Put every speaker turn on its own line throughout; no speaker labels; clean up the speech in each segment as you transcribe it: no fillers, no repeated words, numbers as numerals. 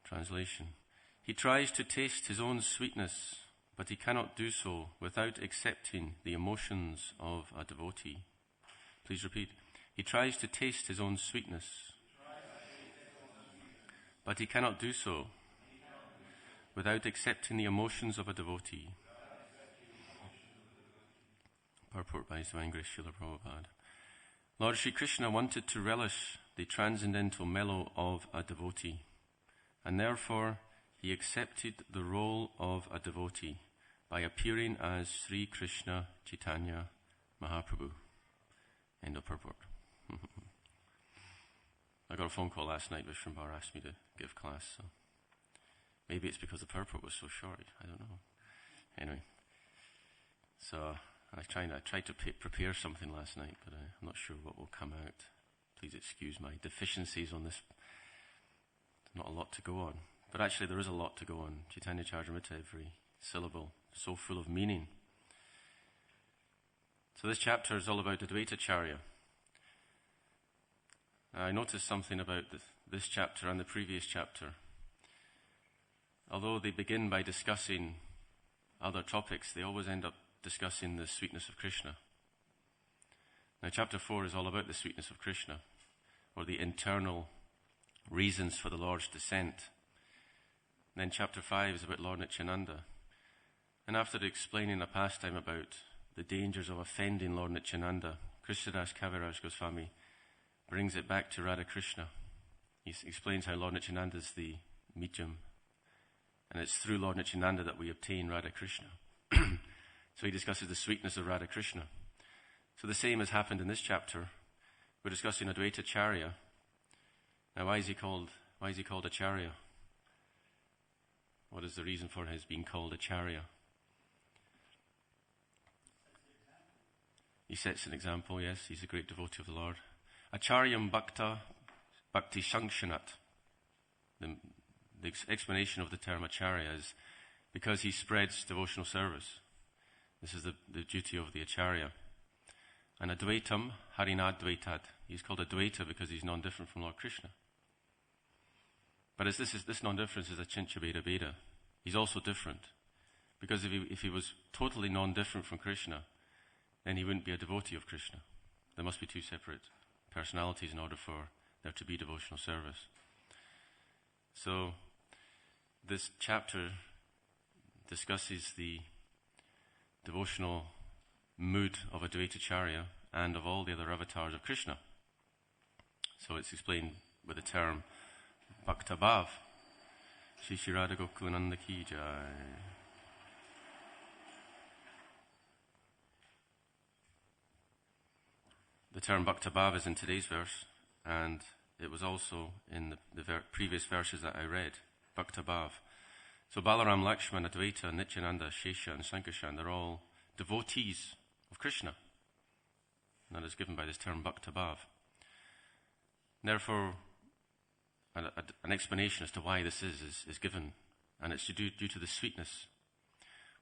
Translation. He tries to taste his own sweetness, but he cannot do so without accepting the emotions of a devotee. Please repeat. He tries to taste his own sweetness, but he cannot do so without accepting the emotions of a devotee. Purport by His Divine Grace Srila Prabhupada. Lord Sri Krishna wanted to relish the transcendental mellow of a devotee, and therefore he accepted the role of a devotee by appearing as Sri Krishna Chaitanya Mahaprabhu. End of purport. I got a phone call last night. Vishvambhara asked me to give class, so maybe it's because the purport was so short. I don't know. Anyway, so I tried to prepare something last night, but I'm not sure what will come out. Please excuse my deficiencies on this. There's not a lot to go on. But actually there is a lot to go on. Chaitanya Charitamrita, every syllable, so full of meaning. So this chapter is all about Advaitacharya. I noticed something about this chapter and the previous chapter. Although they begin by discussing other topics, they always end up discussing the sweetness of Krishna. Now chapter 4 is all about the sweetness of Krishna, or the internal reasons for the Lord's descent. Then chapter 5 is about Lord Nityananda. And after explaining a pastime about the dangers of offending Lord Nityananda, Krishnadas Kaviraj Goswami brings it back to Radha Krishna. He explains how Lord Nityananda is the medium, and it's through Lord Nityananda that we obtain Radha Krishna. So he discusses the sweetness of Radha Krishna. So the same has happened in this chapter. We're discussing Advaitacharya. Now why is he called Acharya? What is the reason for his being called Acharya? He sets an example, yes, he's a great devotee of the Lord. Acharyam bhakta bhakti sankshanat. The explanation of the term Acharya is because he spreads devotional service. This is the duty of the Acharya. And Advaitam harinadvaitad. He's called Advaita because he's non-different from Lord Krishna. But this non-difference is a chincha beda beda. He's also different. Because if he was totally non-different from Krishna, then he wouldn't be a devotee of Krishna. There must be two separate personalities in order for there to be devotional service. So this chapter discusses the devotional mood of Advaitacharya and of all the other avatars of Krishna. So it's explained with the term Bhakta Bhav. Shri Shri Radha Gokulananda Ki Jai. The term Bhakta Bhav is in today's verse, and it was also in the previous verses that I read. Bhakta Bhav. So Balaram, Lakshman, Advaita, Nityananda, Shesha, and Sankarshan, they're all devotees of Krishna. And that is given by this term Bhakta Bhav. Therefore, an explanation as to why this is given, and it's due to the sweetness.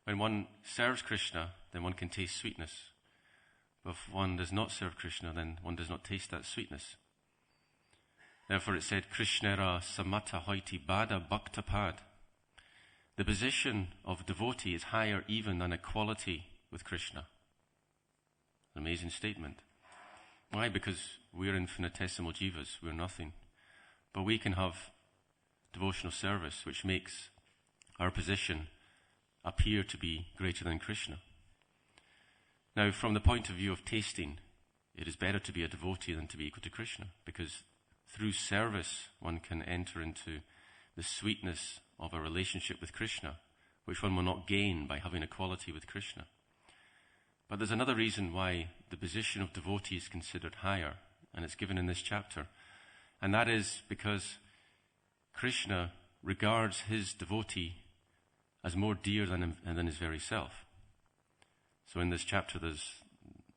When one serves Krishna, then one can taste sweetness. But if one does not serve Krishna, then one does not taste that sweetness. Therefore it said, Krishnera samata hoiti bada bhaktapad. The position of devotee is higher even than equality with Krishna. An amazing statement. Why? Because we're infinitesimal jivas, we're nothing. But we can have devotional service which makes our position appear to be greater than Krishna. Now, from the point of view of tasting, it is better to be a devotee than to be equal to Krishna, because through service one can enter into the sweetness of a relationship with Krishna, which one will not gain by having equality with Krishna. But there's another reason why the position of devotee is considered higher, and it's given in this chapter. And that is because Krishna regards his devotee as more dear than his very self. So in this chapter there's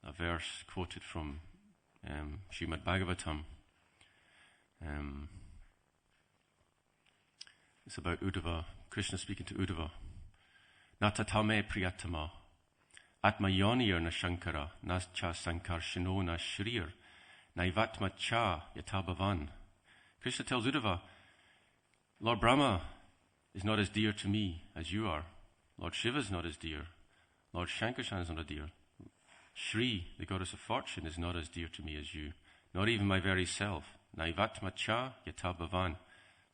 a verse quoted from Srimad Bhagavatam. It's about Uddhava, Krishna speaking to Uddhava. Natatame priyatama, atmayonir na shankara, nascha sankarshino na shrir, naivatma cha yatabhavan. Krishna tells Uddhava, Lord Brahma is not as dear to me as you are. Lord Shiva is not as dear. Lord Shankarshan is not as dear. Shri, the goddess of fortune, is not as dear to me as you. Not even my very self. Naivatma cha yata bhavan.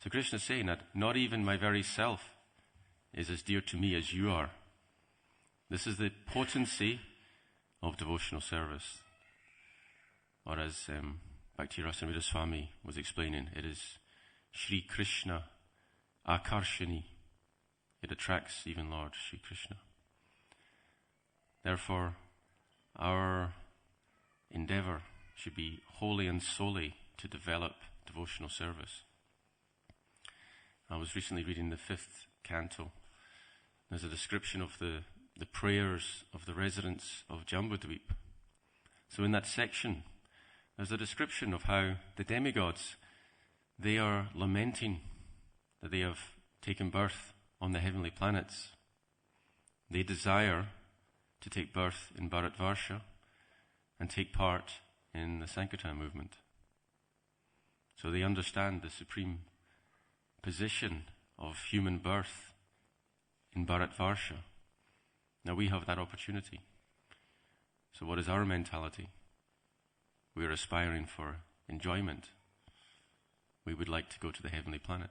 So Krishna is saying that not even my very self is as dear to me as you are. This is the potency of devotional service. Or as Bhakti Rasamrita Swami was explaining, it is Shri Krishna Akarshani. It attracts even Lord Shri Krishna. Therefore, our endeavor should be wholly and solely to develop devotional service. I was recently reading the 5th canto. There's a description of the prayers of the residents of Jambudvip. So in that section, there's a description of how the demigods, they are lamenting that they have taken birth on the heavenly planets. They desire to take birth in Bharatvarsha and take part in the Sankirtan movement. So they understand the supreme position of human birth in Bharatvarsha. Now we have that opportunity. So what is our mentality? We are aspiring for enjoyment. We would like to go to the heavenly planet.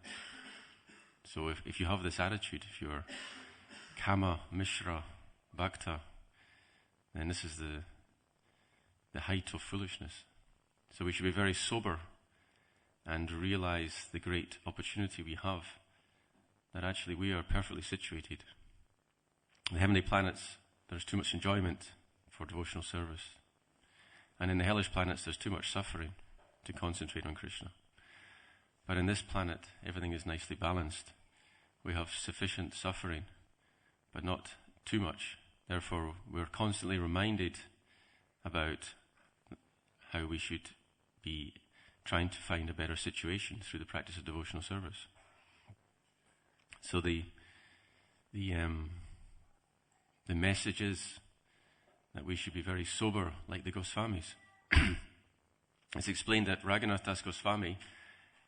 So if you have this attitude, if you're Kama, Mishra, Bhakta, then this is the height of foolishness. So we should be very sober and realize the great opportunity we have, that actually we are perfectly situated. In the heavenly planets, there's too much enjoyment for devotional service. And in the hellish planets, there's too much suffering to concentrate on Krishna. But in this planet, everything is nicely balanced. We have sufficient suffering, but not too much. Therefore, we're constantly reminded about how we should be trying to find a better situation through the practice of devotional service. So the message is that we should be very sober like the Goswamis. It's explained that Raghunath Das Goswami,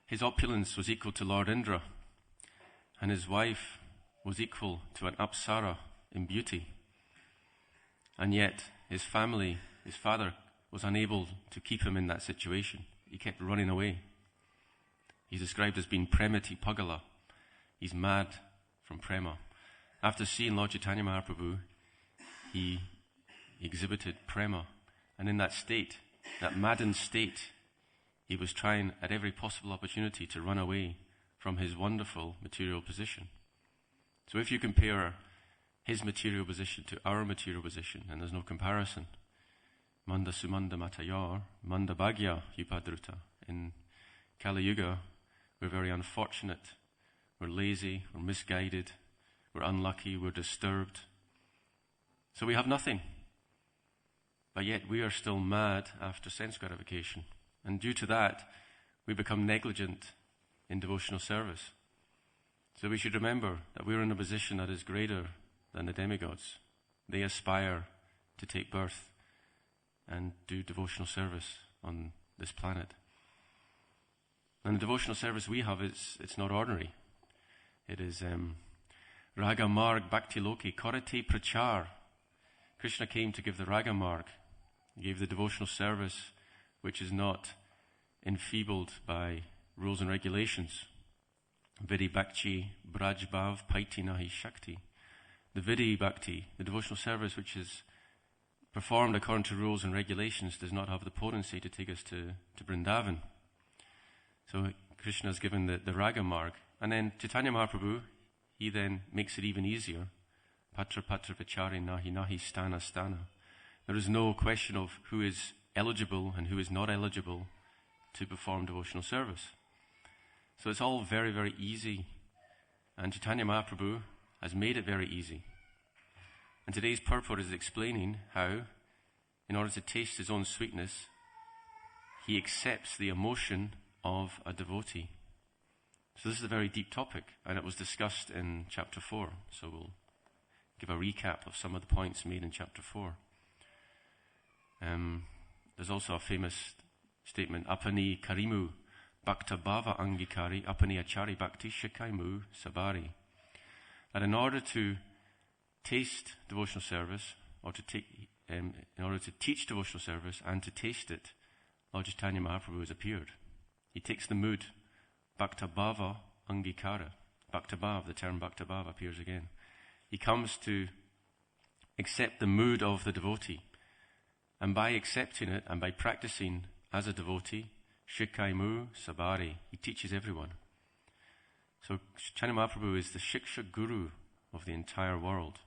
his opulence was equal to Lord Indra, and his wife was equal to an Apsara in beauty. And yet his family, his father, was unable to keep him in that situation. He kept running away. He's described as being Premiti Pagala. He's mad from prema. After seeing Lord Chaitanya Mahaprabhu, he exhibited prema. And in that state, that maddened state, he was trying at every possible opportunity to run away from his wonderful material position. So if you compare his material position to our material position, and there's no comparison, Manda Sumanda Matayar, Manda Bhagya Yupadruta. In Kali Yuga, we're very unfortunate. We're lazy, we're misguided, we're unlucky, we're disturbed. So we have nothing. But yet we are still mad after sense gratification. And due to that, we become negligent in devotional service. So we should remember that we're in a position that is greater than the demigods. They aspire to take birth and do devotional service on this planet. And the devotional service we have, it's not ordinary. It is Raga Marg Bhakti Loki Korate Prachar. Krishna came to give the Raga Marg. He gave the devotional service which is not enfeebled by rules and regulations. Vidi Bhakti Braj Bhav Paiti Nahi Shakti. The Vidi Bhakti, the devotional service which is performed according to rules and regulations, does not have the potency to take us to Vrindavan. So Krishna has given the Raga Marg. And then Chaitanya Mahaprabhu, he then makes it even easier. Patra Patra Vichari Nahi Nahi Stana Stana. There is no question of who is eligible and who is not eligible to perform devotional service. So it's all very, very easy. And Chaitanya Mahaprabhu has made it very easy. And today's purport is explaining how, in order to taste his own sweetness, he accepts the emotion of a devotee. So this is a very deep topic, and it was discussed in chapter 4. So we'll give a recap of some of the points made in chapter 4. There's also a famous statement, Apani Karimu Bhakta Bhava Angikari Apani Achari Bhakti Shikaimu Sabari. That in order to taste devotional service, or to take, in order to teach devotional service and to taste it, Lord Chaitanya Mahaprabhu has appeared. He takes the mood, Bhakta Bhava Angikara. Bhakta Bhav, the term Bhakta Bhav appears again. He comes to accept the mood of the devotee. And by accepting it and by practicing as a devotee, Shikaimu Sabari, he teaches everyone. So Chaitanya Mahaprabhu is the Shiksha Guru of the entire world.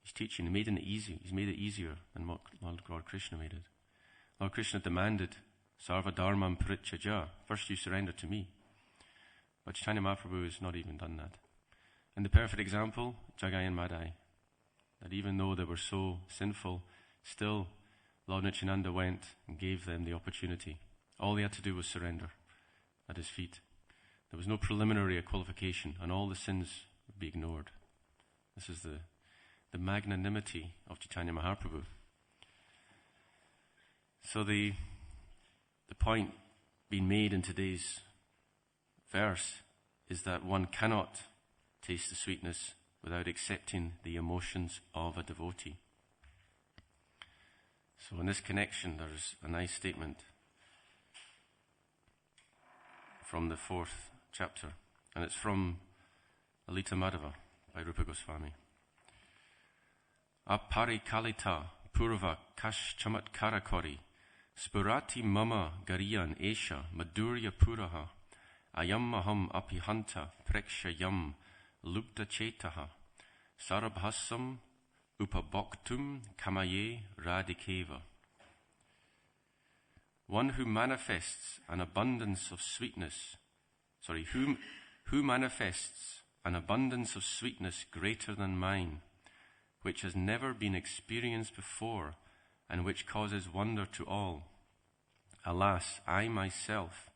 He's teaching. He made it easy. He's made it easier than what Lord Krishna made it. Lord Krishna demanded, Sarva Dharmam Parityajya, first you surrender to me. But Chaitanya Mahaprabhu has not even done that. And the perfect example, Jagai and Madai, that even though they were so sinful, still Lord Nityananda went and gave them the opportunity. All they had to do was surrender at his feet. There was no preliminary qualification, and all the sins would be ignored. This is the magnanimity of Chaitanya Mahaprabhu. So the point being made in today's verse is that one cannot taste the sweetness without accepting the emotions of a devotee. So in this connection, there's a nice statement from the 4th chapter, and it's from Lalita Madhava by Rupa Goswami. Aparikalita purva kash chamatkara kori spurati mama gariyan esha madurya puraha ayam maham apihanta prekshayam lupta chetaha sarabhasam upabhaktum kamaye radikeva. One who manifests an abundance of sweetness, who manifests an abundance of sweetness greater than mine, which has never been experienced before, and which causes wonder to all. Alas, I myself,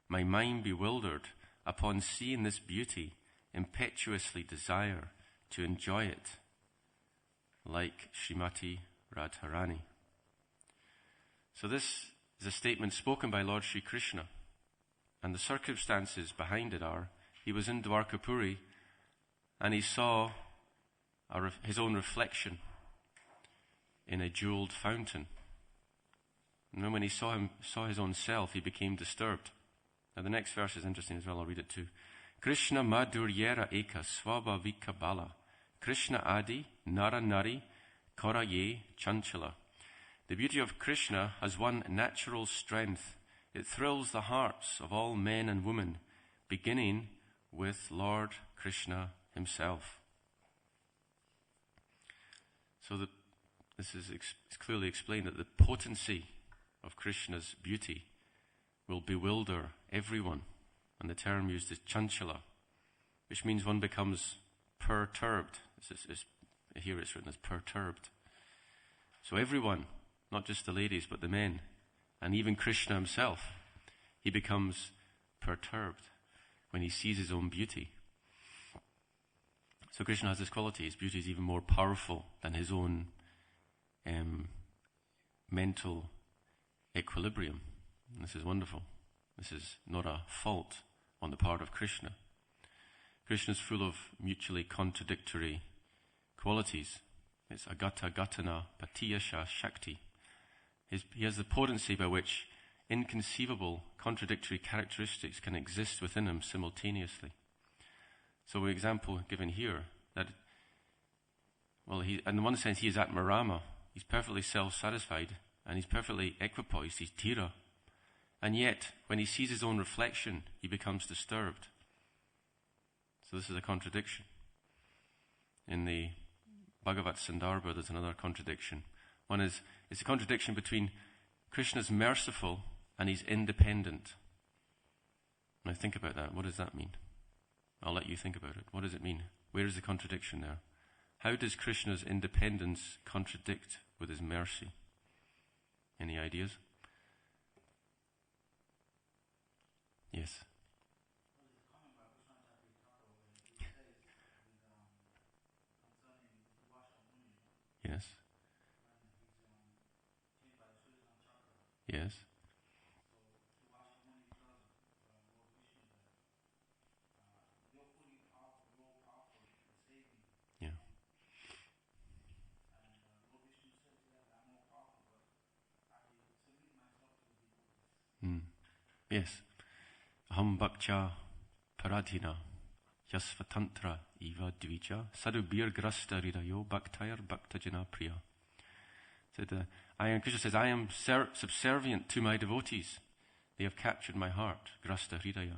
my mind bewildered, upon seeing this beauty, impetuously desire to enjoy it, like Srimati Radharani. So this is a statement spoken by Lord Sri Krishna, and the circumstances behind it are, he was in Dwarkapuri, and he saw his own reflection in a jeweled fountain. And then when he saw his own self, he became disturbed. Now the next verse is interesting as well, I'll read it too. Krishna madhuryera eka svabhavika bala Krishna adi nara nari koraye chanchala. The beauty of Krishna has one natural strength. It thrills the hearts of all men and women, beginning with Lord Krishna himself. So this is it's clearly explained that the potency of Krishna's beauty will bewilder everyone. And the term used is chanchala, which means one becomes perturbed. Here it's written as perturbed. So everyone, not just the ladies, but the men, and even Krishna himself, he becomes perturbed when he sees his own beauty. So Krishna has this quality. His beauty is even more powerful than his own mental equilibrium. And this is wonderful. This is not a fault on the part of Krishna. Krishna is full of mutually contradictory qualities. It's agata gatana patiyasha shakti. He has the potency by which inconceivable contradictory characteristics can exist within him simultaneously. So an example given here, that, well, in one sense he is Atmarama. He's perfectly self-satisfied and he's perfectly equipoised. He's Dhira. And yet, when he sees his own reflection, he becomes disturbed. So this is a contradiction. In the Bhagavat Sandarbha, there's another contradiction. One is, it's a contradiction between Krishna's merciful and he's independent. Now think about that. What does that mean? I'll let you think about it. What does it mean? Where is the contradiction there? How does Krishna's independence contradict with his mercy? Any ideas? Yes. Yes. Yes. Yes. Aham bhakcha paradhina yasvatantra eva dvija sadubir grasta hridayo bhaktayar bhaktajana priya. Krishna says, I am subservient to my devotees. They have captured my heart, grasta hridaya.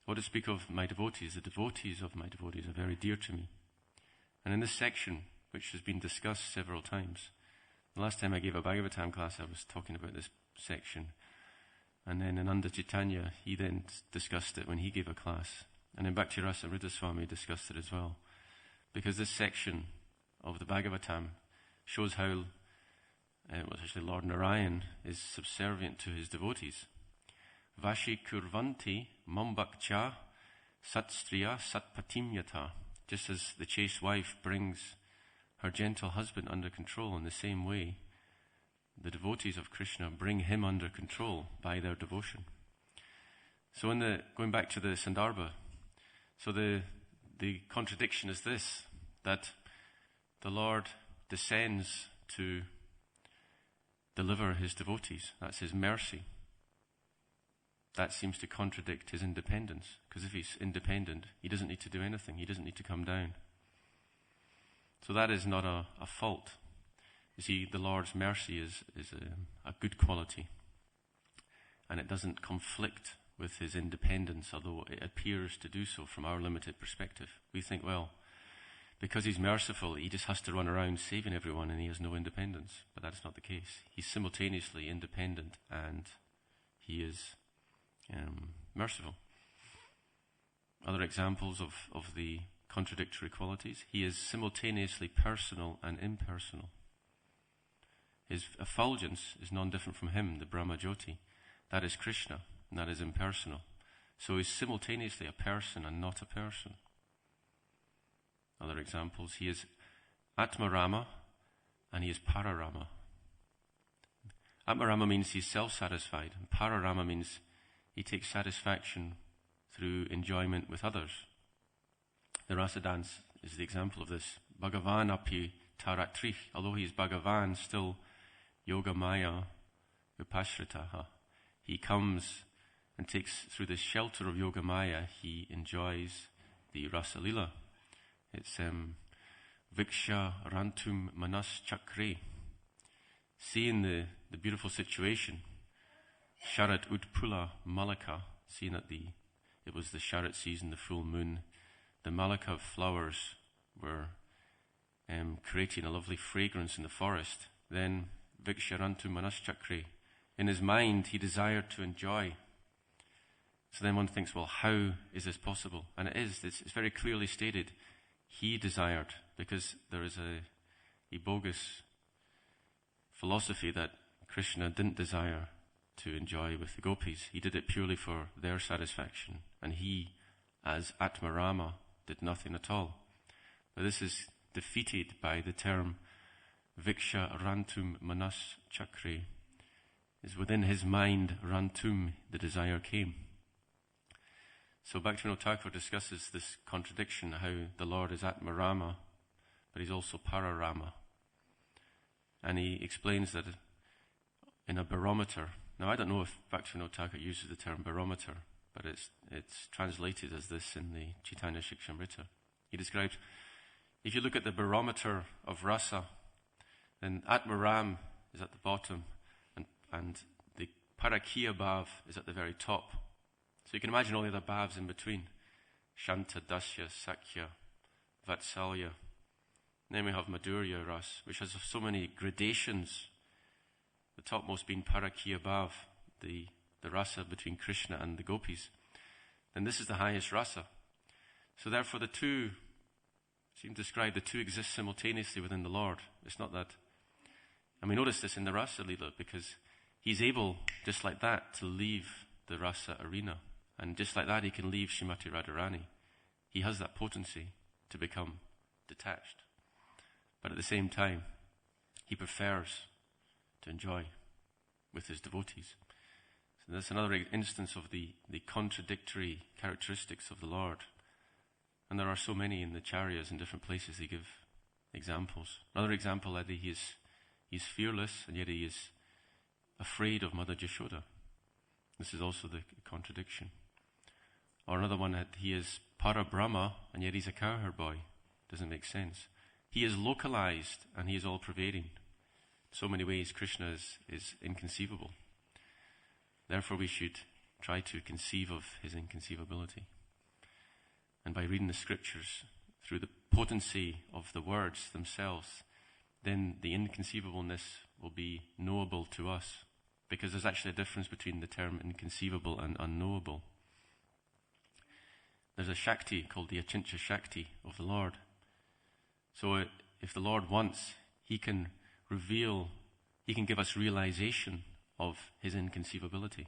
What to speak of my devotees? The devotees of my devotees are very dear to me. And in this section, which has been discussed several times, the last time I gave a Bhagavatam class, I was talking about this section. And then in Nanda Chaitanya, he then discussed it when he gave a class. And then Bhakti-rasa Ridhaswami discussed it as well. Because this section of the Bhagavatam shows how actually Lord Narayan is subservient to his devotees. Vashi kurvanti mambakcha satstriya satpatimyata. Just as the chaste wife brings her gentle husband under control, in the same way, the devotees of Krishna bring him under control by their devotion. So going back to the Sandarbha, so the contradiction is this, that the Lord descends to deliver his devotees. That's his mercy. That seems to contradict his independence, because if he's independent, he doesn't need to do anything. He doesn't need to come down. So that is not a fault. You see, the Lord's mercy is a good quality, and it doesn't conflict with his independence, although it appears to do so from our limited perspective. We think, well, because he's merciful, he just has to run around saving everyone and he has no independence. But that's not the case. He's simultaneously independent and he is merciful. Other examples of the contradictory qualities: he is simultaneously personal and impersonal. His effulgence is non-different from him, the Brahma Jyoti. That is Krishna, and that is impersonal. So he's simultaneously a person and not a person. Other examples: he is Atmarama and he is Pararama. Atmarama means he's self-satisfied, and Pararama means he takes satisfaction through enjoyment with others. The rasa dance is the example of this. Bhagavan api taratrich, although he is Bhagavan, still yoga maya upashritaha. He comes and takes, through the shelter of yoga maya, he enjoys the rasa lila. It's viksha rantum manas chakre. Seeing the beautiful situation, sharat utpula malaka, seeing that it was the sharat season, the full moon, the malaka flowers were creating a lovely fragrance in the forest. Then viksharantu manaschakre, in his mind he desired to enjoy. So then one thinks, well, how is this possible? And it's very clearly stated, he desired, because there is a bogus philosophy that Krishna didn't desire to enjoy with the gopis. He did it purely for their satisfaction, and he, as Atmarama, did nothing at all. But this is defeated by the term Viksha Rantum Manas Chakre. Is within his mind, Rantum, the desire came. So Bhaktivinoda Thakur discusses this contradiction, how the Lord is Atmarama, but he's also Pararama. And he explains that in a barometer, now I don't know if Bhaktivinoda Thakur uses the term barometer, but it's translated as this in the Chaitanya Shikshamrita. He describes, if you look at the barometer of rasa, then Atmaram is at the bottom, and the Parakiya Bhav is at the very top. So you can imagine all the other bhavs in between. Shanta, Dasya, Sakya, Vatsalya. Then we have Madhurya Ras, which has so many gradations. The topmost being Parakiya Bhav, the rasa between Krishna and the gopis. Then this is the highest rasa. So therefore the two exist simultaneously within the Lord. It's not that. And we notice this in the Rasa Leela, because he's able, just like that, to leave the rasa arena. And just like that, he can leave Srimati Radharani. He has that potency to become detached. But at the same time, he prefers to enjoy with his devotees. So that's another instance of the contradictory characteristics of the Lord. And there are so many in the charyas in different places they give examples. Another example, that he's fearless, and yet he is afraid of Mother Jashoda. This is also the contradiction. Or another one, that he is para Brahma, and yet he's a cowherd boy. Doesn't make sense. He is localized, and he is all-pervading. In so many ways, Krishna is inconceivable. Therefore, we should try to conceive of his inconceivability. And by reading the scriptures, through the potency of the words themselves, then the inconceivableness will be knowable to us. Because there's actually a difference between the term inconceivable and unknowable. There's a Shakti called the Achintya Shakti of the Lord. So if the Lord wants, he can reveal, he can give us realization of his inconceivability.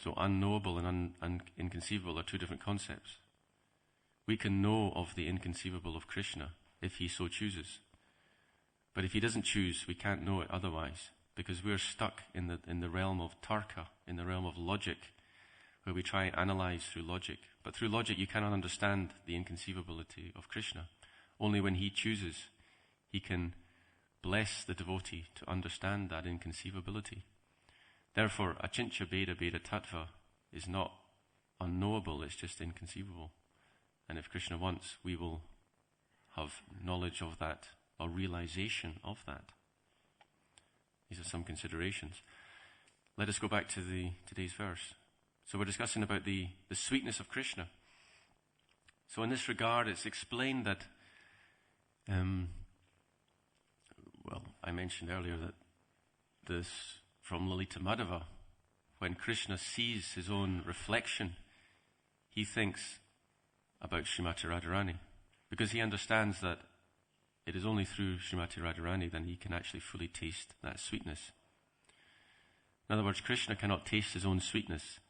So unknowable and inconceivable are two different concepts. We can know of the inconceivable of Krishna if he so chooses. But if he doesn't choose, we can't know it otherwise, because we're stuck in the realm of tarka, in the realm of logic, where we try and analyze through logic. But through logic, you cannot understand the inconceivability of Krishna. Only when he chooses, he can bless the devotee to understand that inconceivability. Therefore, Achintya Bheda Bheda Tattva is not unknowable, it's just inconceivable. And if Krishna wants, we will have knowledge of that, or realization of that. These are some considerations. Let us go back to today's verse. So we're discussing about the sweetness of Krishna. So in this regard, it's explained that, I mentioned earlier that this, from Lalita Madhava, when Krishna sees his own reflection, he thinks about Srimati Radharani, because he understands that it is only through Srimati Radharani that he can actually fully taste that sweetness. In other words, Krishna cannot taste his own sweetness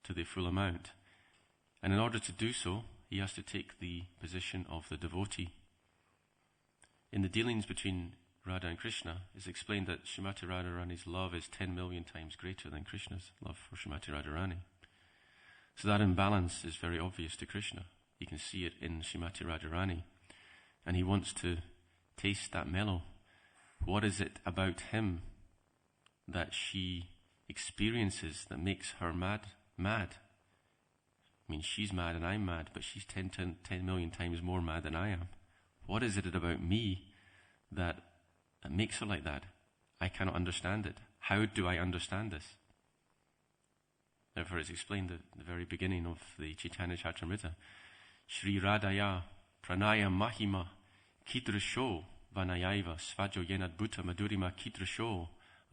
to the full amount. And in order to do so, he has to take the position of the devotee. In the dealings between Radha and Krishna, it's explained that Srimati Radharani's love is 10 million times greater than Krishna's love for Srimati Radharani. So that imbalance is very obvious to Krishna. He can see it in Srimati Radharani, and he wants to taste that mellow. What is it about him that she experiences that makes her mad? I mean, she's mad and I'm mad, but she's 10 million times more mad than I am. What is it about me that makes her like that? I cannot understand it. How do I understand this? Therefore, it's explained at the very beginning of the Chaitanya Charitamrita. Shri Radhaya Pranaya Mahima Kidrasho Vanayaiva Svajo Yenad Bhuta Madhurima Kidrasho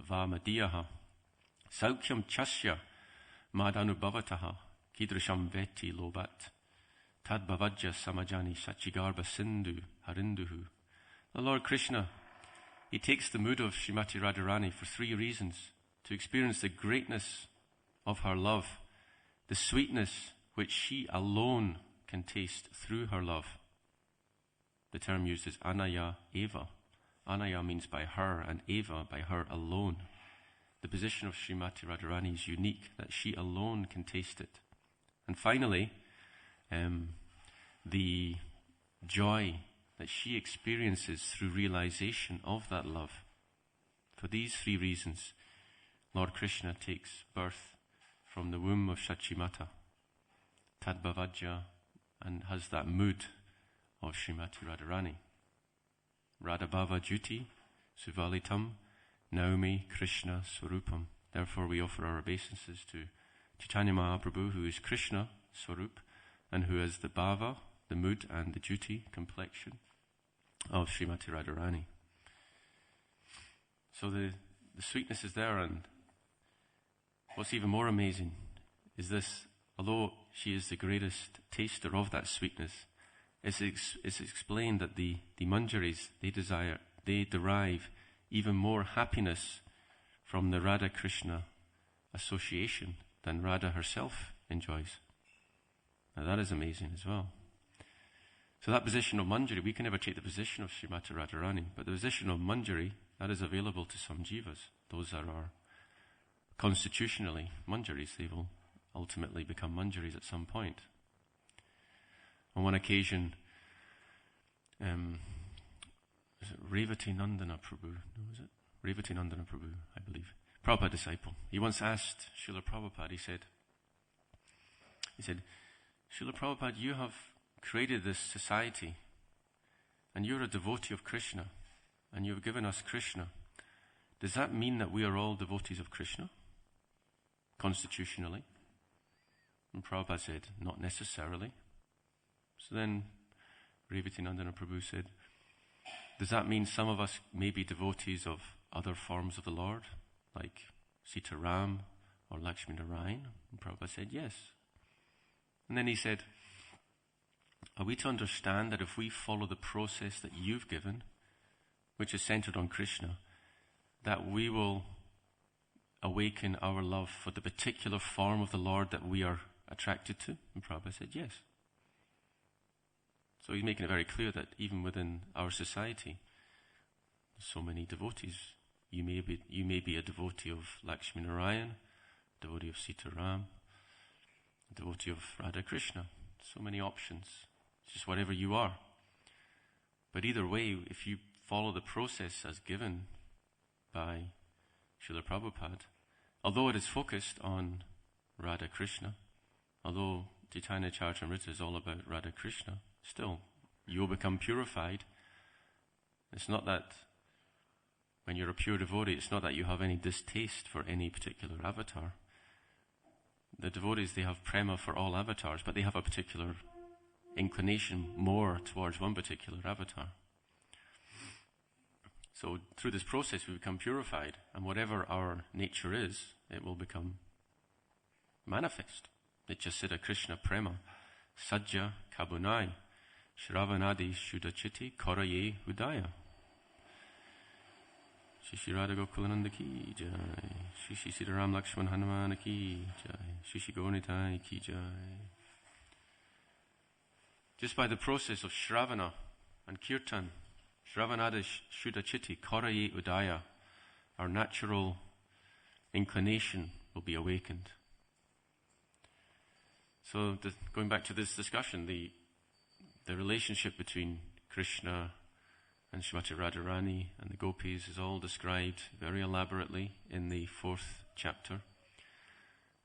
Vamadiyaha Saukyam Chasya Madanubhavataha Kidrasham Veti Lobat Tad Bhavajya Samajani Sachigarba Sindhu Harinduhu. The Lord Krishna, he takes the mood of Srimati Radharani for three reasons: to experience the greatness of her love, the sweetness which she alone can taste through her love. The term used is Anaya Eva. Anaya means by her, and Eva by her alone. The position of Srimati Radharani is unique, that she alone can taste it. And finally, the joy that she experiences through realization of that love. For these three reasons, Lord Krishna takes birth from the womb of Shachimata, Tadbhavajya, and has that mood of Srimati Radharani. Radhabhava Juti, Suvalitam, Naomi Krishna Swarupam. Therefore we offer our obeisances to Chaitanya Mahaprabhu, who is Krishna Swarup, and who is the bhava, the mood, and the duty, complexion of Srimati Radharani. So the sweetness is there, and what's even more amazing is this: although she is the greatest taster of that sweetness, it's explained that the manjaris, they derive even more happiness from the Radha-Krishna association than Radha herself enjoys. Now that is amazing as well. So that position of manjari, we can never take the position of Srimati Radharani, but the position of manjari, that is available to some jivas. Those that are constitutionally manjaris, they will ultimately become manjaris at some point. On one occasion, is it Revati Nandana Prabhu? No, is it? Revati Nandana Prabhu, I believe. Prabhupada disciple. He once asked Srila Prabhupada, he said, Srila Prabhupada, you have created this society, and you're a devotee of Krishna, and you've given us Krishna. Does that mean that we are all devotees of Krishna, constitutionally? And Prabhupada said, not necessarily. So then Revatinandana Prabhu said, does that mean some of us may be devotees of other forms of the Lord, like Sita Ram or Lakshmi Narayan? And Prabhupada said, yes. And then he said, are we to understand that if we follow the process that you've given, which is centered on Krishna, that we will awaken our love for the particular form of the Lord that we are attracted to? And Prabhupada said, yes. So he's making it very clear that even within our society, so many devotees. You may be a devotee of Lakshmi Narayan, a devotee of Sita Ram, a devotee of Radha Krishna. So many options. It's just whatever you are. But either way, if you follow the process as given by Srila Prabhupada, although it is focused on Radha Krishna, although Chaitanya Charitamrita is all about Radha Krishna, still, you'll become purified. It's not that when you're a pure devotee, it's not that you have any distaste for any particular avatar. The devotees, they have prema for all avatars, but they have a particular inclination more towards one particular avatar. So through this process, we become purified, and whatever our nature is, it will become manifest. Nityasiddha Krishna prema, sajja kabunai, shravanadi shuddhachiti koraye hudaya. Shishi Radha Gokulananda ki jai, Shishi Sitaram Lakshman Hanumana ki jai, Shishi Gaunitai ki jai. Just by the process of Shravana and Kirtan, Shravanada Shuddhachiti Koraye Udaya, our natural inclination will be awakened. So going back to this discussion, the relationship between Krishna and Srimati Radharani and the gopis is all described very elaborately in the 4th chapter.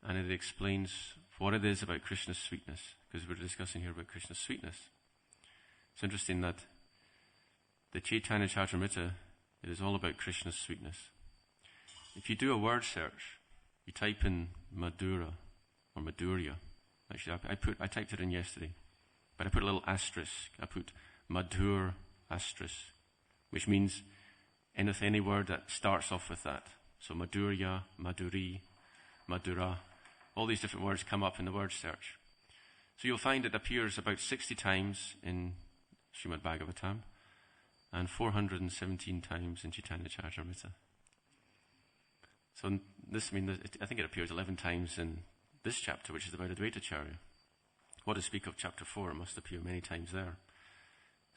And it explains what it is about Krishna's sweetness, because we're discussing here about Krishna's sweetness. It's interesting that the Chaitanya Charitamrita, it is all about Krishna's sweetness. If you do a word search, you type in Madhura or Madhurya. Actually, I typed it in yesterday, but I put a little asterisk. I put Madhur asterisk, which means any word that starts off with that. So Madhurya, Madhuri, Madhura, all these different words come up in the word search. So you'll find it appears about 60 times in Srimad Bhagavatam and 417 times in Chaitanya Charitamrita. So this means I think it appears 11 times in this chapter, which is about Advaitacharya. What to speak of chapter 4, it must appear many times there.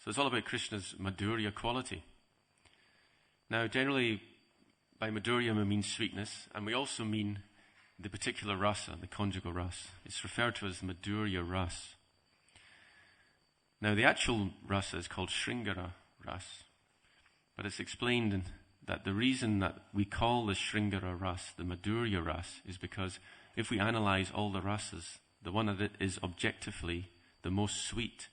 So it's all about Krishna's Madhurya quality. Now, generally, by Madhurya we mean sweetness, and we also mean the particular rasa, the conjugal rasa. It's referred to as Madhurya rasa. Now, the actual rasa is called Sringara rasa, but it's explained that the reason that we call the Sringara rasa the Madhurya rasa is because if we analyze all the rasas, the one that is objectively the most sweet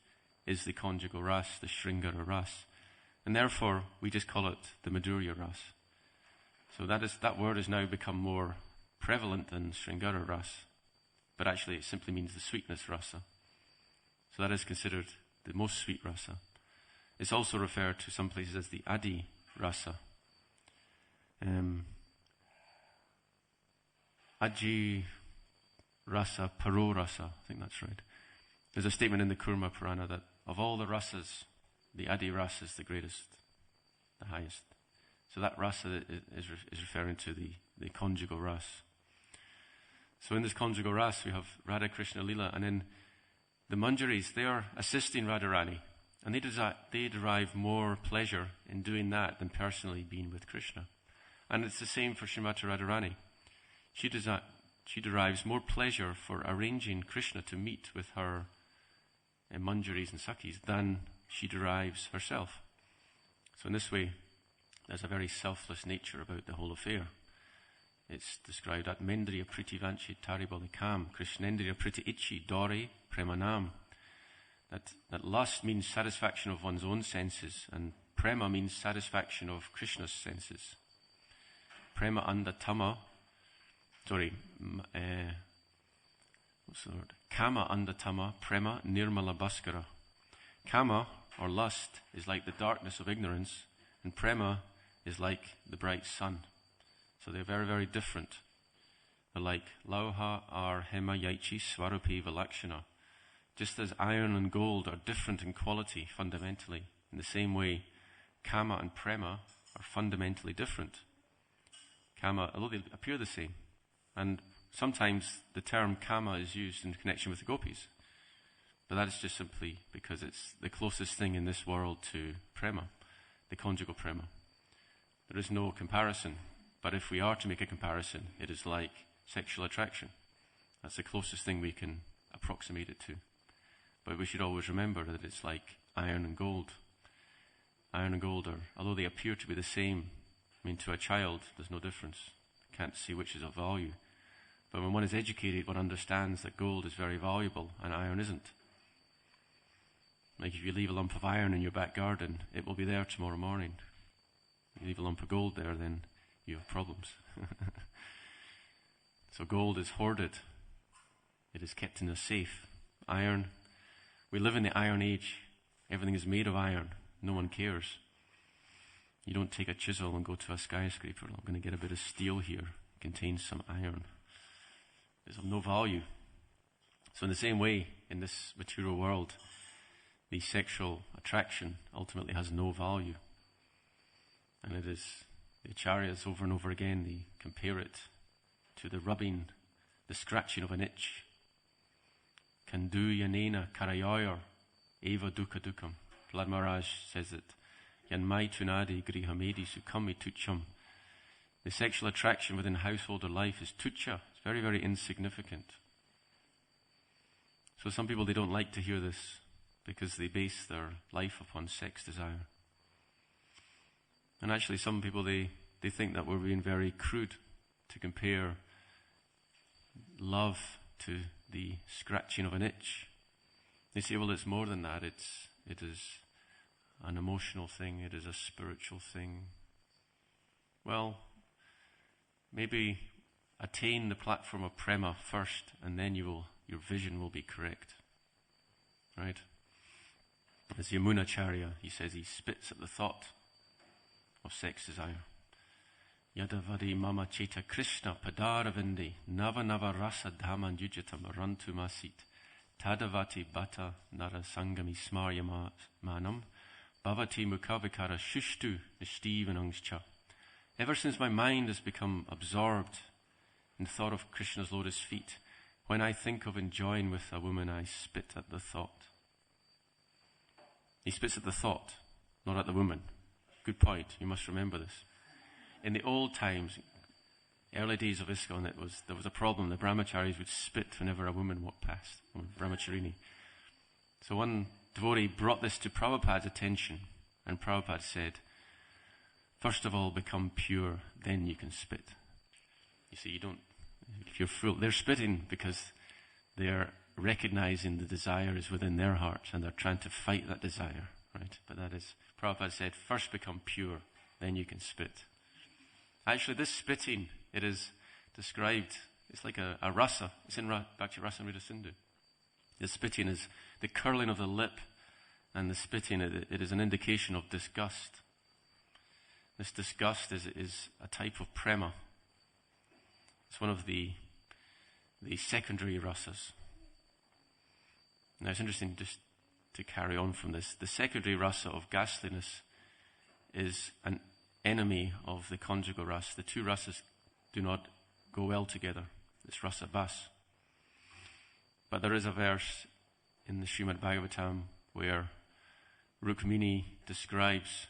is the conjugal rasa, the Sringara rasa. And therefore, we just call it the Madhurya rasa. So that word has now become more prevalent than Sringara rasa, but actually it simply means the sweetness rasa. So that is considered the most sweet rasa. It's also referred to some places as the Adi rasa. Aji rasa, paro rasa, I think that's right. There's a statement in the Kurma Purana that of all the rasas, the Adi rasa is the greatest, the highest. So that rasa is referring to the conjugal rasa. So in this conjugal rasa, we have Radha Krishna Lila, and then the Manjaris, they are assisting Radharani, and they derive more pleasure in doing that than personally being with Krishna. And it's the same for Srimati Radharani. She derives more pleasure for arranging Krishna to meet with her Manjaris and Sakhis than she derives herself. So in this way, there's a very selfless nature about the whole affair. it's described at Mendriya Pritivanchi Taribali Kam, Krishnendriya Priti Ichi Dori Premanam. That lust means satisfaction of one's own senses, and prema means satisfaction of Krishna's senses. Prema andatama, what's the word? Kama andatama, prema nirmala bhaskara. Kama, or lust, is like the darkness of ignorance, and prema is like the bright sun. So they're very, very different. They're like lauha ar hema yaichi swarupi vilakshana. Just as iron and gold are different in quality fundamentally, in the same way, kama and prema are fundamentally different. Kama, although they appear the same, and sometimes the term kama is used in connection with the gopis, but that is just simply because it's the closest thing in this world to prema, the conjugal prema. There is no comparison, but if we are to make a comparison, it is like sexual attraction. That's the closest thing we can approximate it to. But we should always remember that it's like iron and gold. Iron and gold are, although they appear to be the same, I mean, to a child, there's no difference. You can't see which is of value. But when one is educated, one understands that gold is very valuable and iron isn't. Like if you leave a lump of iron in your back garden, it will be there tomorrow morning. If you leave a lump of gold there, then you have problems. So gold is hoarded. It is kept in a safe. Iron, we live in the Iron Age. Everything is made of iron. No one cares. You don't take a chisel and go to a skyscraper. I'm going to get a bit of steel here. It contains some iron. It's of no value. So in the same way, in this material world, the sexual attraction ultimately has no value. And it is, the acharyas over and over again, they compare it to the rubbing, the scratching of an itch. Kandu yanena karayoyor eva dukkha dukkam. Prahlad Maharaj says that yanmai tunadi grihamedi sukami tucham. The sexual attraction within householder life is tucha. It's very, very insignificant. So some people, they don't like to hear this because they base their life upon sex desire. And actually some people, they think that we're being very crude to compare love to the scratching of an itch. They say, well, it's more than that. It is an emotional thing. It is a spiritual thing. Well, maybe attain the platform of prema first, and then your vision will be correct. Right? As Yamunacharya, he says he spits at the thought of sex desire. Yadavadi mama cheta Krishna padaravindi nava nava rasa dhaman yujatam rantumasit tadavati bata nara sangami smarya manam bhavati mukavikara shushtu nishtivanangscha. Ever since my mind has become absorbed in thought of Krishna's lotus feet, when I think of enjoying with a woman, I spit at the thought. He spits at the thought, not at the woman. Good point. You must remember this. In the old times, early days of ISKCON, there was a problem. The brahmacharis would spit whenever a woman walked past, brahmacharini. So one devotee brought this to Prabhupada's attention, and Prabhupada said, first of all, become pure, then you can spit. You see, if you're full, they're spitting because they're recognizing the desire is within their hearts, and they're trying to fight that desire, right? But that is, Prabhupada said, first become pure, then you can spit. Actually, this spitting, it is described, it's like a rasa. It's in Bhakti Rasamrita Sindhu. The spitting is the curling of the lip, and the spitting, it is an indication of disgust. This disgust is a type of prema. It's one of the secondary rasas. Now it's interesting just to carry on from this. The secondary rasa of ghastliness is an enemy of the conjugal rasa. The two rasas do not go well together. It's rasa bas. But there is a verse in the Srimad Bhagavatam where Rukmini describes,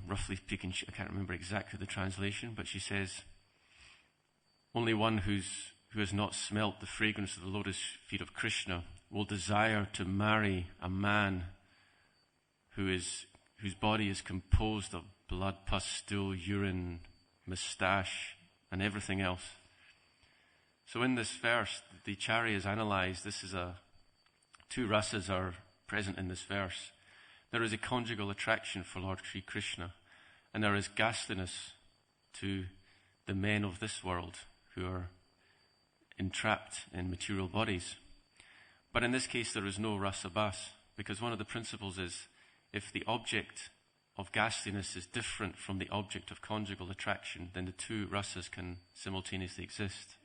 roughly speaking, I can't remember exactly the translation, but she says, only one who has not smelt the fragrance of the lotus feet of Krishna will desire to marry a man whose body is composed of blood, pus, stool, urine, moustache, and everything else. So in this verse, the Acharya is analyzed. Two rasas are present in this verse. There is a conjugal attraction for Lord Sri Krishna, and there is ghastliness to the men of this world who are entrapped in material bodies. But in this case, there is no rasa bas, because one of the principles is if the object of ghastliness is different from the object of conjugal attraction, then the two rasas can simultaneously exist.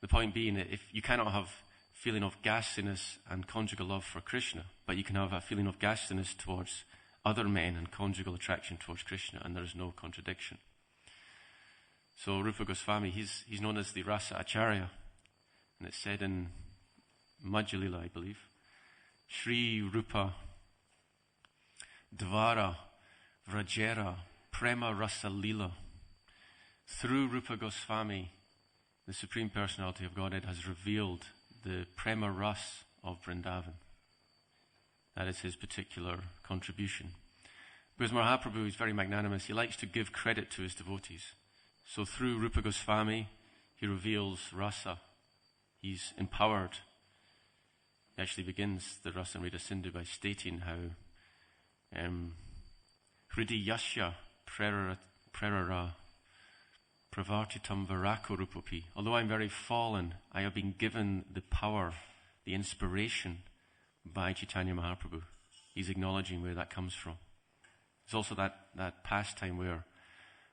The point being that if you cannot have feeling of ghastliness and conjugal love for Krishna, but you can have a feeling of ghastliness towards other men and conjugal attraction towards Krishna, and there is no contradiction. So Rupa Goswami, he's known as the Rasa Acharya, and it's said in Madhya Lila, I believe, Shri Rupa Dvara Vrajera Prema Rasa Lila. Through Rupa Goswami, the Supreme Personality of Godhead has revealed the Prema Ras of Vrindavan. That is his particular contribution. Because Mahaprabhu is very magnanimous, he likes to give credit to his devotees. So through Rupa Goswami, he reveals rasa. He's empowered. He actually begins the Rasa Amrita Sindhu by stating how Hridi Yasya Prerara Pravartitam Varako Rupopi. Although I'm very fallen, I have been given the power, the inspiration by Chaitanya Mahaprabhu. He's acknowledging where that comes from. There's also that pastime where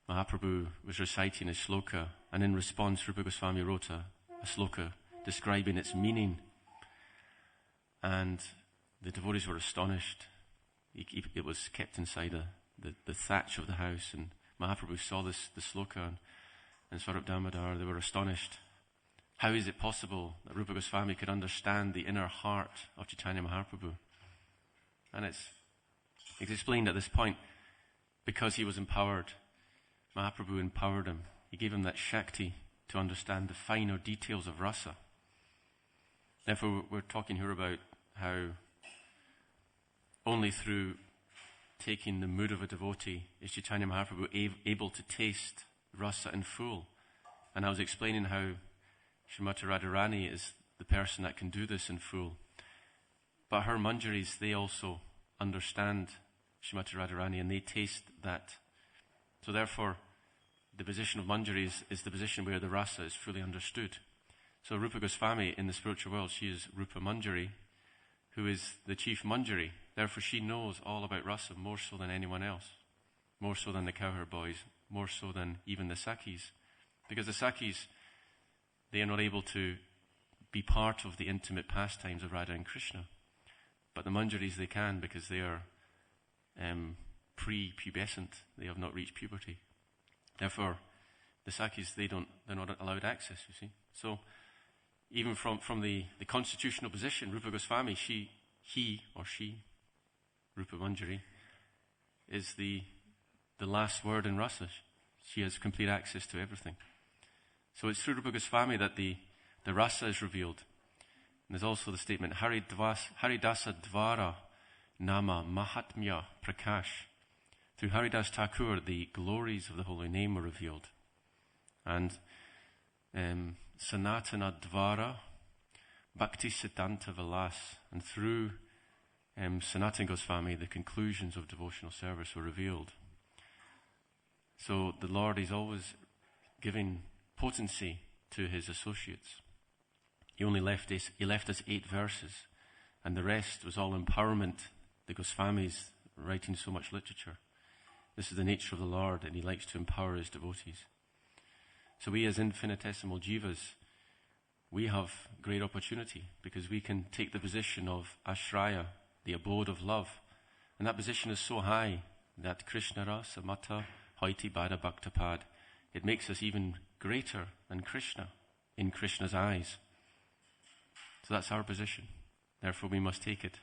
Mahaprabhu was reciting a sloka, and in response Rupa Goswami wrote a sloka describing its meaning. And the devotees were astonished. It was kept inside the thatch of the house, and Mahaprabhu saw the sloka and Swarup Damodar. They were astonished. How is it possible that Rupa Goswami could understand the inner heart of Chaitanya Mahaprabhu? And it's explained at this point, because he was empowered. Mahaprabhu empowered him. He gave him that Shakti to understand the finer details of rasa. Therefore, we're talking here about how only through taking the mood of a devotee is Chaitanya Mahaprabhu able to taste rasa in full. And I was explaining how Srimati Radharani is the person that can do this in full. But her manjaris, they also understand Srimati Radharani and they taste that. So therefore, the position of manjaris is the position where the rasa is fully understood. So Rupa Goswami in the spiritual world, she is Rupa Manjari, who is the chief manjari. Therefore, she knows all about rasa more so than anyone else, more so than the cowherd boys, more so than even the Sakis. Because the Sakis, they are not able to be part of the intimate pastimes of Radha and Krishna. But the manjaris, they can, because they are pre-pubescent. They have not reached puberty. Therefore, the Sakis, they're not allowed access, you see. So, even from the constitutional position, Rupa Goswami, he, Rupa Manjari, is the last word in rasa. She has complete access to everything. So it's through Rupa Goswami that the rasa is revealed. And there's also the statement, Haridasa Dvara Nama Mahatmya Prakash. Through Haridas Thakur, the glories of the holy name are revealed. And Sanatana Dvara Bhakti Siddhanta Vilas. And through Sanatana Goswami, the conclusions of devotional service were revealed. So the Lord is always giving potency to his associates. He left us 8 verses, and the rest was all empowerment. The Goswamis writing so much literature. This is the nature of the Lord, and he likes to empower his devotees. So we as infinitesimal jivas, we have great opportunity because we can take the position of Ashraya, the abode of love. And that position is so high that Krishna Rasa Mata Hoiti Bada Bhaktapad, it makes us even greater than Krishna in Krishna's eyes. So that's our position. Therefore we must take it.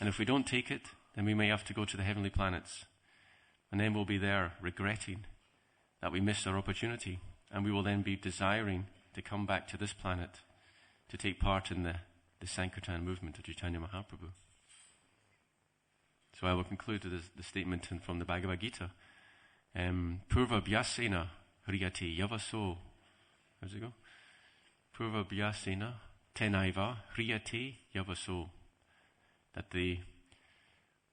And if we don't take it, then we may have to go to the heavenly planets. And then we'll be there regretting that we missed our opportunity. And we will then be desiring to come back to this planet to take part in the Sankirtan movement of Chaitanya Mahaprabhu. So I will conclude with the statement from the Bhagavad Gita. Purva Vyasena Hriyate Yavaso. How does it go? Purva Vyasena Tenaiva Hriyate Yavaso. That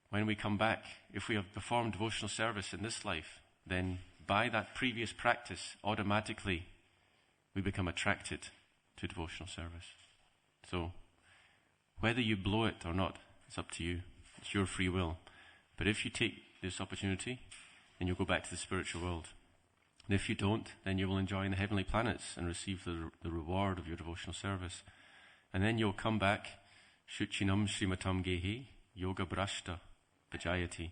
when we come back, if we have performed devotional service in this life, then by that previous practice, automatically we become attracted to devotional service. So, whether you blow it or not, it's up to you. It's your free will. But if you take this opportunity, then you'll go back to the spiritual world. And if you don't, then you will enjoy in the heavenly planets and receive the reward of your devotional service. And then you'll come back, Shuchinam Srimatam Gehi, Yoga Brashta Vijayati,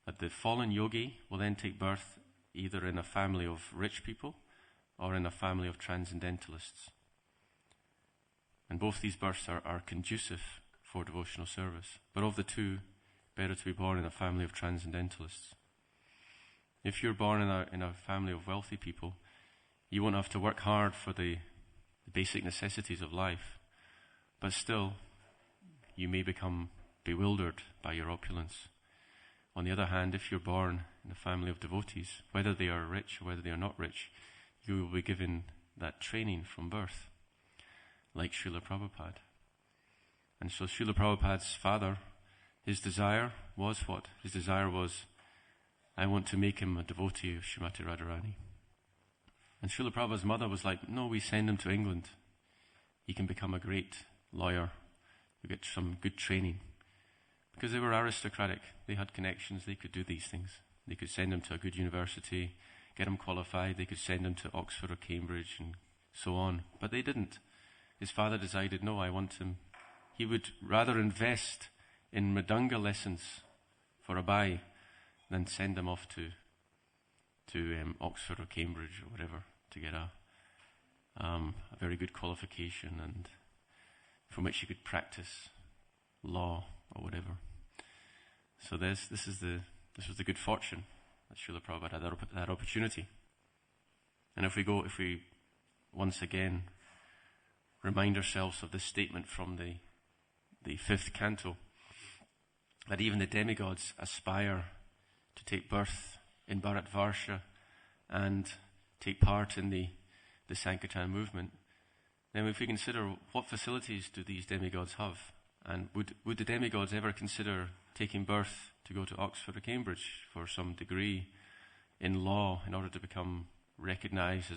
that the fallen yogi will then take birth either in a family of rich people or in a family of transcendentalists. And both these births are conducive for devotional service. But of the two, better to be born in a family of transcendentalists. If you're born in a family of wealthy people, you won't have to work hard for the basic necessities of life. But still, you may become bewildered by your opulence. On the other hand, if you're born in a family of devotees, whether they are rich or whether they are not rich, you will be given that training from birth, like Srila Prabhupada. And so Srila Prabhupada's father, his desire was what? His desire was, I want to make him a devotee of Srimati Radharani. And Srila Prabhupada's mother was like, no, we send him to England. He can become a great lawyer. You get some good training. Because they were aristocratic. They had connections. They could do these things. They could send him to a good university, get him qualified. They could send him to Oxford or Cambridge and so on. But they didn't. His father decided, no, I want him. He would rather invest in Mridanga lessons for a Abai than send him off to Oxford or Cambridge or whatever to get a very good qualification and from which he could practice law or whatever. So this was the good fortune that Srila Prabhupada had that opportunity. And if we once again remind ourselves of this statement from the 5th canto, that even the demigods aspire to take birth in Bharatvarsha and take part in the Sankirtan movement, then if we consider what facilities do these demigods have, and would the demigods ever consider taking birth to go to Oxford or Cambridge for some degree in law in order to become recognized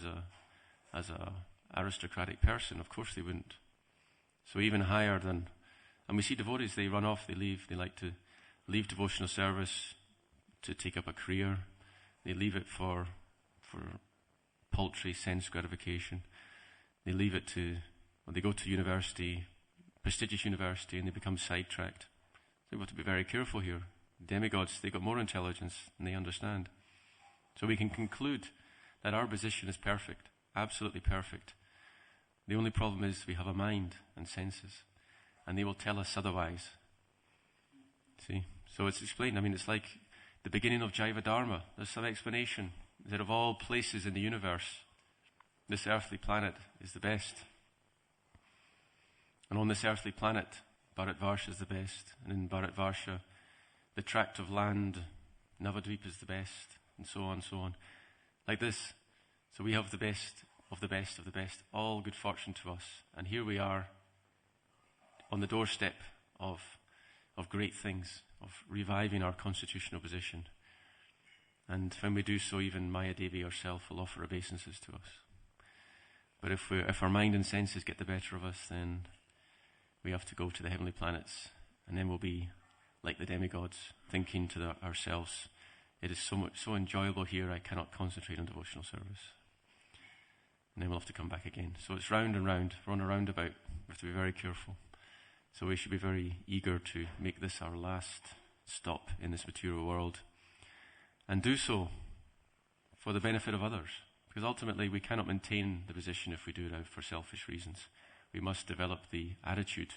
as a aristocratic person? Of course they wouldn't. So even higher than, and we see devotees, they run off, they leave, they like to leave devotional service to take up a career. They leave it for paltry sense gratification. They leave it they go to university, prestigious university, and they become sidetracked. So we've got to be very careful here. Demigods, they've got more intelligence and they understand. So we can conclude that our position is perfect, absolutely perfect. The only problem is we have a mind and senses, and they will tell us otherwise. See? So it's explained. I mean, it's like the beginning of Jaiva Dharma. There's some explanation that of all places in the universe, this earthly planet is the best. And on this earthly planet, Bharatvarsha is the best. And in Bharatvarsha, the tract of land, Navadvip is the best, and so on and so on. Like this. So we have the best of the best of the best. All good fortune to us. And here we are on the doorstep of great things, of reviving our constitutional position. And when we do so, even Maya Devi herself will offer obeisances to us. But if our mind and senses get the better of us, then we have to go to the heavenly planets, and then we'll be like the demigods, thinking to ourselves, it is so enjoyable here, I cannot concentrate on devotional service. And then we'll have to come back again. So it's round and round. We're on a roundabout. We have to be very careful. So we should be very eager to make this our last stop in this material world, and do so for the benefit of others. Because ultimately we cannot maintain the position if we do it out for selfish reasons. We must develop the attitude.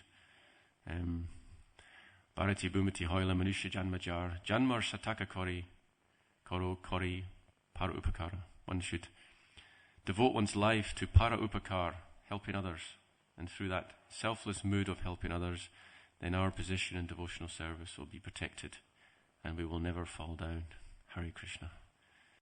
Bharati Bhumati Hoila Manusha Janmajar Janmar Sataka Kori Koro Kori Para Upakara. One should devote one's life to Para Upakar, helping others. And through that selfless mood of helping others, then our position in devotional service will be protected and we will never fall down. Hare Krishna.